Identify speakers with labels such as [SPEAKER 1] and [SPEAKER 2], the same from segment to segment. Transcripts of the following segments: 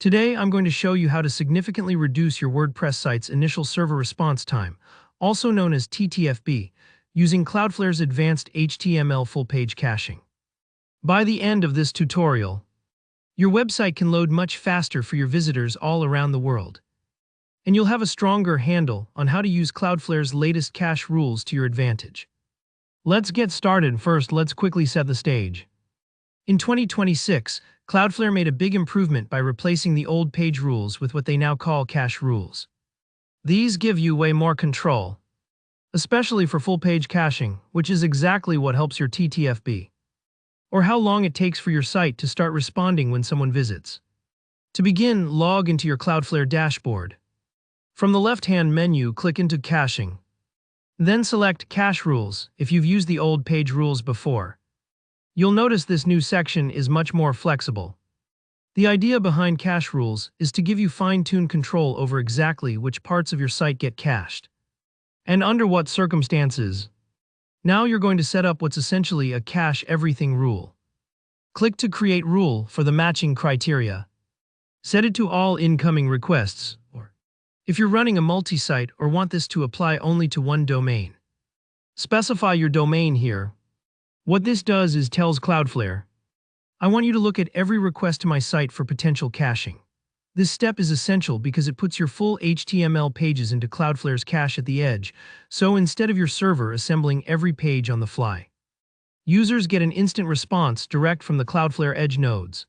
[SPEAKER 1] Today, I'm going to show you how to significantly reduce your WordPress site's initial server response time, also known as TTFB, using Cloudflare's advanced HTML full-page caching. By the end of this tutorial, your website can load much faster for your visitors all around the world, and you'll have a stronger handle on how to use Cloudflare's latest cache rules to your advantage. Let's get started. First, let's quickly set the stage. In 2026, Cloudflare made a big improvement by replacing the old page rules with what they now call cache rules. These give you way more control, especially for full-page caching, which is exactly what helps your TTFB, or how long it takes for your site to start responding when someone visits. To begin, log into your Cloudflare dashboard. From the left-hand menu, click into Caching. Then select Cache Rules if you've used the old page rules before. You'll notice this new section is much more flexible. The idea behind cache rules is to give you fine-tuned control over exactly which parts of your site get cached, and under what circumstances. Now you're going to set up what's essentially a cache everything rule. Click to create rule for the matching criteria. Set it to all incoming requests, or if you're running a multi-site or want this to apply only to one domain, specify your domain here. What this does is tells Cloudflare, I want you to look at every request to my site for potential caching. This step is essential because it puts your full HTML pages into Cloudflare's cache at the edge, so instead of your server assembling every page on the fly, users get an instant response direct from the Cloudflare edge nodes,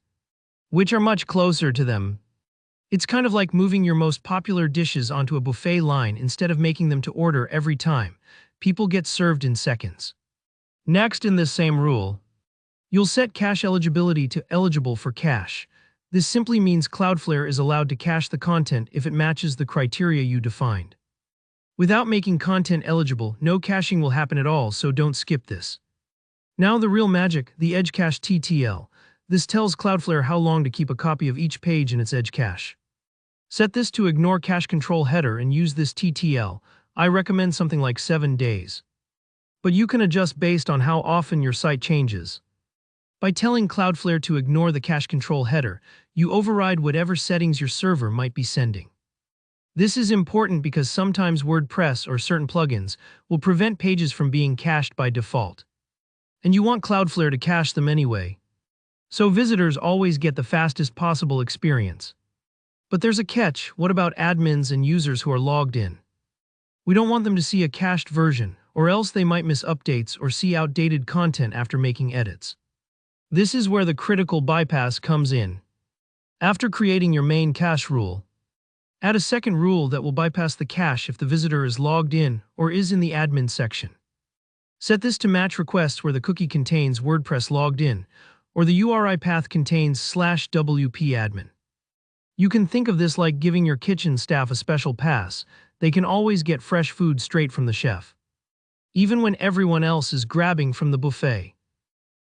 [SPEAKER 1] which are much closer to them. It's kind of like moving your most popular dishes onto a buffet line instead of making them to order every time. People get served in seconds. Next, in this same rule, you'll set cache eligibility to eligible for cache. This simply means Cloudflare is allowed to cache the content if it matches the criteria you defined. Without making content eligible, no caching will happen at all, so don't skip this. Now the real magic, the edge cache TTL. This tells Cloudflare how long to keep a copy of each page in its edge cache. Set this to ignore cache control header and use this TTL. I recommend something like 7 days. But you can adjust based on how often your site changes. By telling Cloudflare to ignore the cache control header, you override whatever settings your server might be sending. This is important because sometimes WordPress or certain plugins will prevent pages from being cached by default, and you want Cloudflare to cache them anyway, so visitors always get the fastest possible experience. But there's a catch. What about admins and users who are logged in? We don't want them to see a cached version, or else they might miss updates or see outdated content after making edits. This is where the critical bypass comes in. After creating your main cache rule, add a second rule that will bypass the cache if the visitor is logged in or is in the admin section. Set this to match requests where the cookie contains WordPress logged in, or the URI path contains /wp-admin. You can think of this like giving your kitchen staff a special pass. They can always get fresh food straight from the chef, even when everyone else is grabbing from the buffet.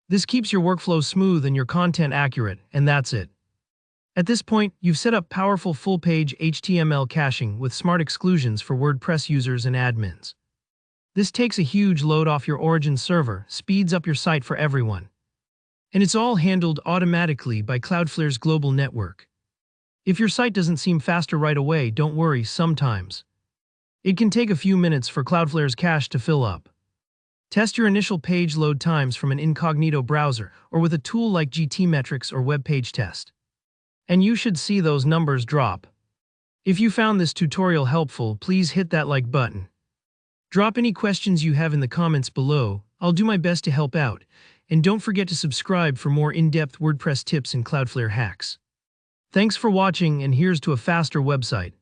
[SPEAKER 1] This keeps your workflow smooth and your content accurate, and that's it. At this point, you've set up powerful full-page HTML caching with smart exclusions for WordPress users and admins. This takes a huge load off your origin server, speeds up your site for everyone, and it's all handled automatically by Cloudflare's global network. If your site doesn't seem faster right away, don't worry, sometimes it can take a few minutes for Cloudflare's cache to fill up. Test your initial page load times from an incognito browser or with a tool like GTmetrix or Web Page Test, and you should see those numbers drop. If you found this tutorial helpful, please hit that like button. Drop any questions you have in the comments below. I'll do my best to help out, and don't forget to subscribe for more in-depth WordPress tips and Cloudflare hacks. Thanks for watching, and here's to a faster website.